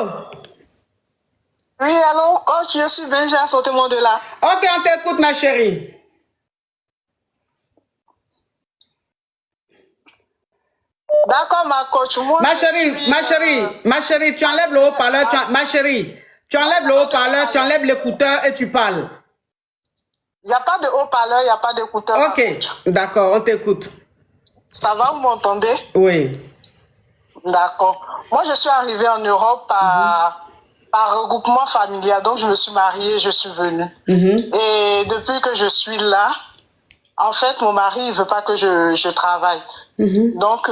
allô? Oui, allô, coach, je suis Benja, sortez-moi de là. Ok, on t'écoute, ma chérie. D'accord, ma coach, moi Ma chérie, tu enlèves le haut-parleur, ma chérie, tu enlèves le haut-parleur, tu enlèves l'écouteur et tu parles. Il n'y a pas de haut-parleur, il n'y a pas d'écouteur. Ok, d'accord, on t'écoute. Ça va, vous m'entendez? Oui. D'accord. Moi, je suis arrivée en Europe par regroupement familial, donc je me suis mariée, je suis venue. Et depuis que je suis là, en fait, mon mari ne veut pas que je travaille. Donc,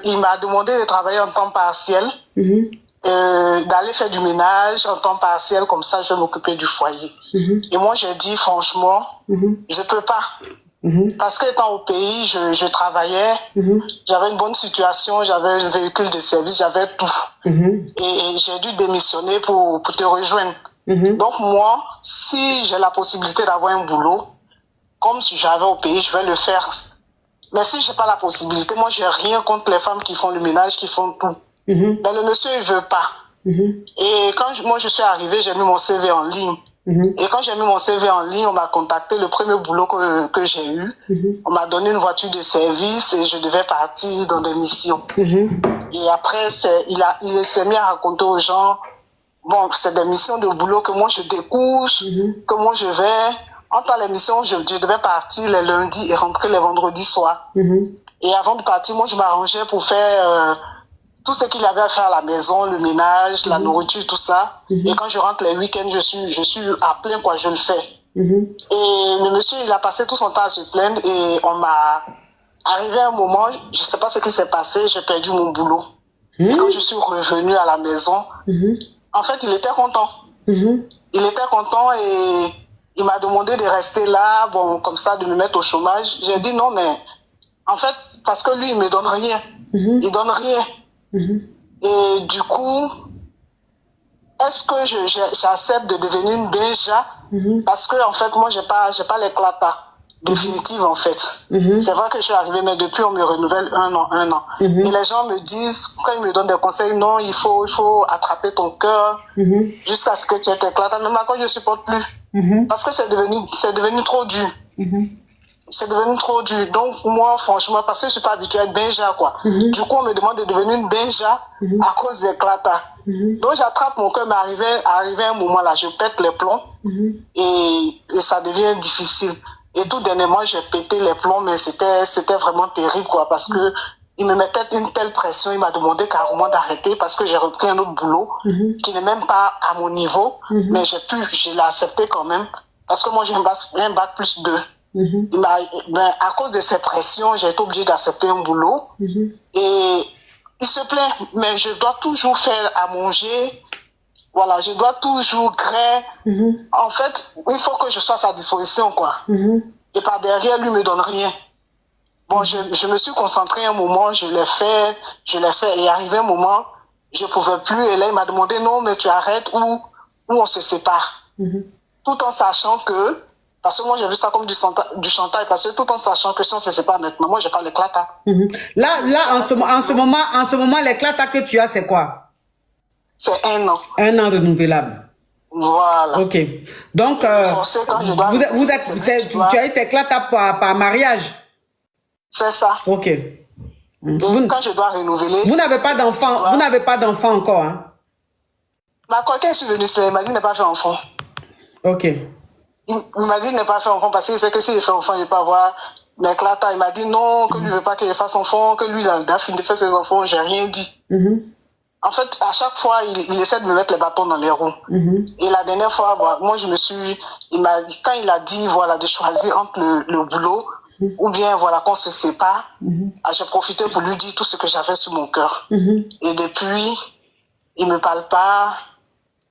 il m'a demandé de travailler en temps partiel, d'aller faire du ménage en temps partiel, comme ça, je vais m'occuper du foyer. Et moi, j'ai dit, franchement, je ne peux pas. Parce qu'étant au pays, je travaillais, j'avais une bonne situation, j'avais un véhicule de service, j'avais tout. Et j'ai dû démissionner pour te rejoindre. Donc, moi, si j'ai la possibilité d'avoir un boulot, comme si j'avais au pays, je vais le faire. Mais si je n'ai pas la possibilité, moi, je n'ai rien contre les femmes qui font le ménage, qui font tout. Mais le monsieur, il ne veut pas. Et quand moi, je suis arrivée, j'ai mis mon CV en ligne. Et quand j'ai mis mon CV en ligne, on m'a contacté. Le premier boulot que j'ai eu, on m'a donné une voiture de service et je devais partir dans des missions. Et après, il s'est mis à raconter aux gens, bon, c'est des missions de boulot que moi, je découvre, que moi, je vais... Entre les missions, je devais partir les lundis et rentrer les vendredis soirs. Et avant de partir, moi, je m'arrangeais pour faire tout ce qu'il y avait à faire à la maison, le ménage, la nourriture, tout ça. Et quand je rentre les week-ends, je suis à plein, quoi, je le fais. Et le monsieur, il a passé tout son temps à se plaindre et on m'a... Arrivé un moment, je ne sais pas ce qui s'est passé, j'ai perdu mon boulot. Et quand je suis revenue à la maison, en fait, il était content. Il était content et... Il m'a demandé de rester là, bon, comme ça, de me mettre au chômage. J'ai dit non, mais en fait, parce que lui, il me donne rien. Il donne rien. Et du coup, est-ce que j'accepte de devenir une Benja? Parce que, en fait, moi, j'ai pas l'éclata définitive, en fait. C'est vrai que je suis arrivée, mais depuis, on me renouvelle un an. Et les gens me disent, quand ils me donnent des conseils, non, il faut attraper ton cœur jusqu'à ce que tu aies l'éclata. Mais maintenant, je ne supporte plus. Parce que c'est devenu trop dur. C'est devenu trop dur. Donc, moi, franchement, parce que je ne suis pas habituée à être Benja, quoi. Du coup, on me demande de devenir une Benja à cause des éclats. Donc, j'attrape mon cœur, mais arrivé un moment là, je pète les plombs et ça devient difficile. Et tout dernièrement, j'ai pété les plombs, mais c'était vraiment terrible, quoi, parce que il me mettait une telle pression, il m'a demandé carrément d'arrêter parce que j'ai repris un autre boulot qui n'est même pas à mon niveau, mais je l'ai accepté quand même parce que moi j'ai un bac plus 2. À cause de ces pressions, j'ai été obligée d'accepter un boulot et il se plaint, mais je dois toujours faire à manger, voilà, je dois toujours créer. En fait, il faut que je sois à sa disposition, quoi. Et par derrière, lui me donne rien. Bon, je me suis concentrée un moment, je l'ai fait, et arrivé un moment, je ne pouvais plus, et là, il m'a demandé, non, mais tu arrêtes ou on se sépare. Tout en sachant que, parce que moi, j'ai vu ça comme du chantage, parce que tout en sachant que si on se sépare maintenant, moi, je parle l'éclata. Là, en ce moment, l'éclata que tu as, c'est quoi? C'est 1 an. 1 an renouvelable. Voilà. Ok. Donc, tu as été éclata par mariage? C'est ça. Ok. Donc, quand je dois renouveler... Vous n'avez pas d'enfant, vous n'avez pas d'enfant encore, hein? Quand je suis venue, il m'a dit de ne pas faire enfant. Ok. Il m'a dit de ne pas faire enfant parce qu'il sait que si je fais enfant, je ne vais pas avoir l'éclata. Il m'a dit non, que lui ne veut pas que je fasse enfant, que lui, il a fini de faire ses enfants, je n'ai rien dit. En fait, à chaque fois, il essaie de me mettre les bâtons dans les roues. Et la dernière fois, moi, quand il a dit, voilà, de choisir entre le boulot ou bien, voilà, qu'on se sépare, j'ai profité pour lui dire tout ce que j'avais sur mon cœur. Et depuis, il ne me parle pas,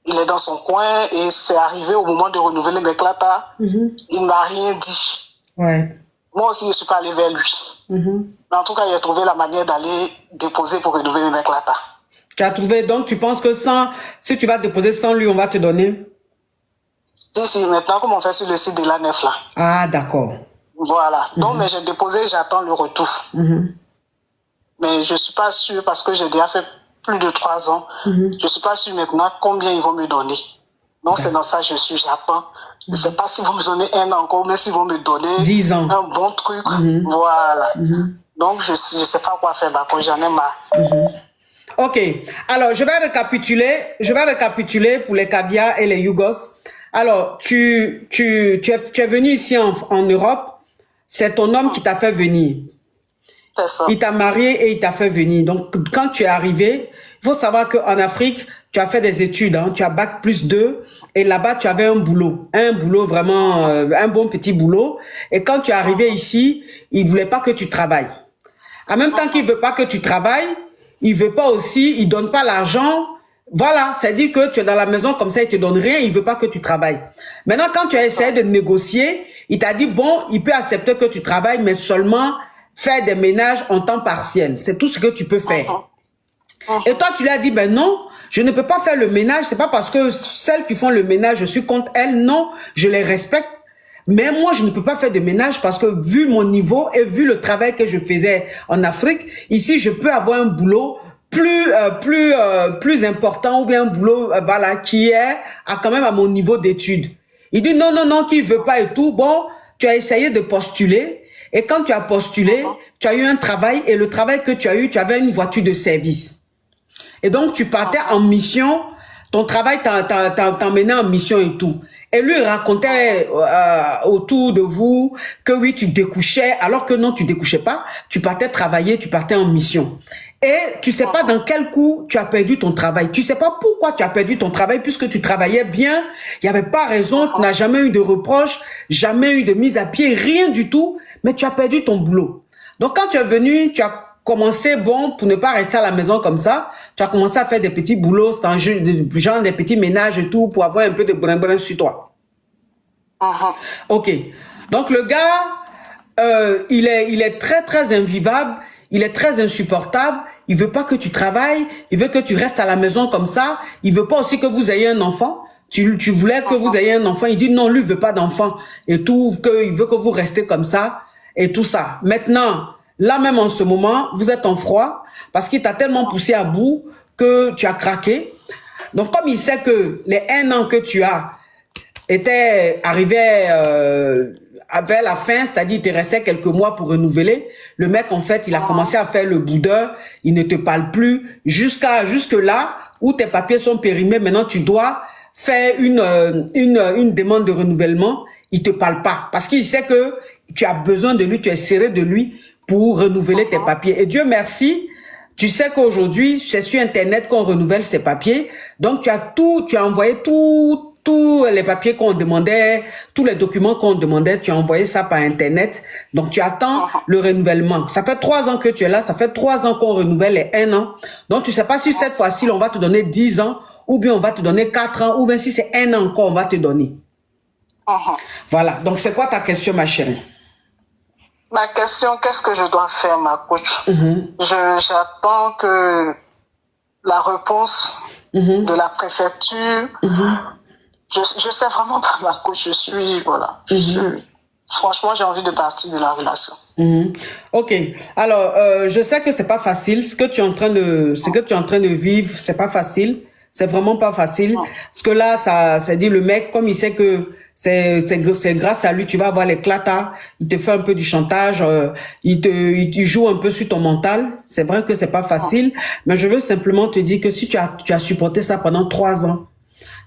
il est dans son coin et c'est arrivé au moment de renouveler mes clatas, il ne m'a rien dit. Moi aussi, je ne suis pas allée vers lui. Mais en tout cas, il a trouvé la manière d'aller déposer pour renouveler mes clatas. Tu as trouvé, donc tu penses que si tu vas déposer sans lui, on va te donner? Si, maintenant, comme on fait sur le site de l'ANEF là. Ah, d'accord. Voilà. Donc, mais j'ai déposé, j'attends le retour. Mais je ne suis pas sûre parce que j'ai déjà fait plus de 3 ans. Je ne suis pas sûre maintenant combien ils vont me donner. Donc, c'est dans ça que j'attends. Je ne sais pas s'ils vont me donner 1 an encore, mais s'ils vont me donner 10 ans. un bon truc. Voilà. Donc, je ne sais pas quoi faire, bah, j'en ai marre. Ok. Alors, je vais récapituler pour les caviars et les Yougos. Alors, tu es venu ici en Europe. C'est ton homme qui t'a fait venir. C'est ça. Il t'a marié et il t'a fait venir. Donc, quand tu es arrivé, il faut savoir qu'en Afrique, tu as fait des études. Hein, tu as bac+2 et là-bas, tu avais un boulot. Un boulot vraiment, un bon petit boulot. Et quand tu es arrivé ici, il ne voulait pas que tu travailles. En même temps qu'il ne veut pas que tu travailles, il veut pas aussi, il donne pas l'argent. Voilà, c'est-à-dire que tu es dans la maison comme ça, il te donne rien, il veut pas que tu travailles. Maintenant, quand tu as essayé de négocier, il t'a dit, bon, il peut accepter que tu travailles, mais seulement faire des ménages en temps partiel. C'est tout ce que tu peux faire. Et toi, tu lui as dit, ben non, je ne peux pas faire le ménage. C'est pas parce que celles qui font le ménage, je suis contre elles. Non, je les respecte. Mais moi, je ne peux pas faire de ménage parce que vu mon niveau et vu le travail que je faisais en Afrique, ici, je peux avoir un boulot plus important ou bien un boulot voilà, qui est quand même à mon niveau d'études. Il dit non, non, non, qu'il veut pas et tout. Bon, tu as essayé de postuler et quand tu as postulé, tu as eu un travail et le travail que tu as eu, tu avais une voiture de service. Et donc, tu partais en mission, ton travail t'emmenait en mission et tout. Et lui, il racontait autour de vous que oui, tu découchais, alors que non, tu découchais pas. Tu partais travailler, tu partais en mission. Et tu sais pas dans quel coup tu as perdu ton travail. Tu sais pas pourquoi tu as perdu ton travail puisque tu travaillais bien. Il n'y avait pas raison, tu n'as jamais eu de reproche, jamais eu de mise à pied, rien du tout. Mais tu as perdu ton boulot. Donc quand tu es venu, tu as commencé, bon, pour ne pas rester à la maison comme ça, tu as commencé à faire des petits boulots, genre des petits ménages et tout, pour avoir un peu de brin-brin sur toi. Ok. Donc le gars, il est très très invivable, il est très insupportable, il veut pas que tu travailles, il veut que tu restes à la maison comme ça, il veut pas aussi que vous ayez un enfant. Tu voulais que vous ayez un enfant, il dit non, lui il veut pas d'enfant et tout, il veut que vous restez comme ça et tout ça. Maintenant, là même en ce moment, vous êtes en froid parce qu'il t'a tellement poussé à bout que tu as craqué. Donc comme il sait que les 1 an que tu as était arrivé vers la fin, c'est-à-dire il te restait quelques mois pour renouveler, le mec en fait il a commencé à faire le boudeur, il ne te parle plus jusque là où tes papiers sont périmés. Maintenant tu dois faire une demande de renouvellement, il te parle pas parce qu'il sait que tu as besoin de lui, tu es serré de lui pour renouveler tes papiers. Et Dieu merci, tu sais qu'aujourd'hui, c'est sur Internet qu'on renouvelle ses papiers. Donc, tu as envoyé tous les papiers qu'on demandait, tous les documents qu'on demandait, tu as envoyé ça par Internet. Donc, tu attends le renouvellement. Ça fait 3 ans que tu es là, ça fait 3 ans qu'on renouvelle les 1 an. Donc, tu sais pas si cette fois-ci, on va te donner 10 ans, ou bien on va te donner 4 ans, ou bien si c'est 1 an encore, on va te donner. Voilà. Donc, c'est quoi ta question, ma chérie? Ma question, qu'est-ce que je dois faire, ma coach? J'attends que la réponse de la préfecture. Je sais vraiment pas, ma coach. Je suis, voilà. Franchement, j'ai envie de partir de la relation. Ok. Alors, je sais que c'est pas facile. Ce que tu es en train de vivre, c'est pas facile. C'est vraiment pas facile. Parce que là, ça dit le mec, comme il sait que c'est grâce à lui, tu vas avoir les clatas, il te fait un peu du chantage, il joue un peu sur ton mental. C'est vrai que c'est pas facile, mais je veux simplement te dire que si tu as supporté ça pendant 3 ans,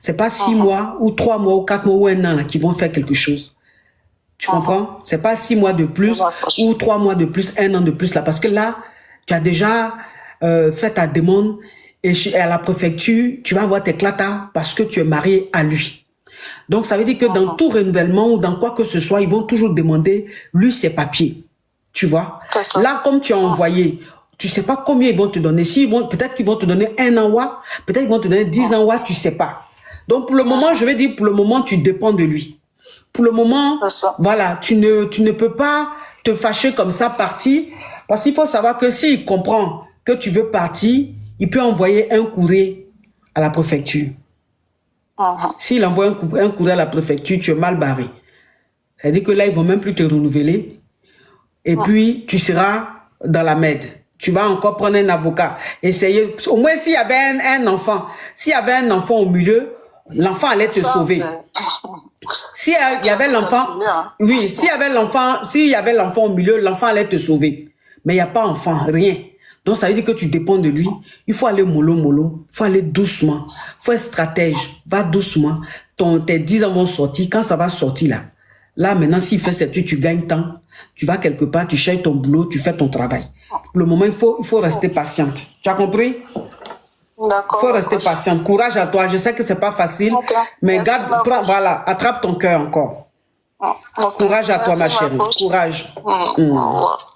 c'est pas 6 mois, ou 3 mois, ou 4 mois, ou 1 an, là, qui vont faire quelque chose. Tu comprends? C'est pas 6 mois de plus, ou 3 mois de plus, 1 an de plus, là, parce que là, tu as déjà fait ta demande, et à la préfecture, tu vas avoir tes clatas parce que tu es marié à lui. Donc, ça veut dire que dans tout renouvellement ou dans quoi que ce soit, ils vont toujours demander, lui, ses papiers. Tu vois? Là, comme tu as envoyé, tu sais pas combien ils vont te donner. Peut-être qu'ils vont te donner 1 an, peut-être qu'ils vont te donner 10 ans, tu sais pas. Donc, pour le moment, je vais dire, pour le moment, tu dépends de lui. Pour le moment, voilà, tu ne peux pas te fâcher comme ça, partir. Parce qu'il faut savoir que s'il comprend que tu veux partir, il peut envoyer un courrier à la préfecture. S'il envoie un courrier à la préfecture, tu es mal barré. C'est-à-dire que là, ils vont même plus te renouveler. Et puis, tu seras dans la merde. tu vas encore prendre un avocat. Essayer. Au moins, s'il y avait un enfant, s'il y avait un enfant au milieu, l'enfant allait te sauver. S'il y avait l'enfant, oui, s'il y avait l'enfant au milieu, l'enfant allait te sauver. Mais il n'y a pas enfant, rien. Donc, ça veut dire que tu dépends de lui. Il faut aller mollo. Il faut aller doucement. Il faut être stratège. Va doucement. Tes 10 ans vont sortir. Quand ça va sortir là, maintenant, s'il fait cette étude, tu gagnes temps. Tu vas quelque part, tu cherches ton boulot, tu fais ton travail. Pour le moment, il faut rester patiente. Tu as compris? D'accord. Il faut rester patiente. Courage à toi. Je sais que c'est pas facile, mais voilà, attrape ton cœur encore. Courage à toi, ma chérie. Courage. Au revoir.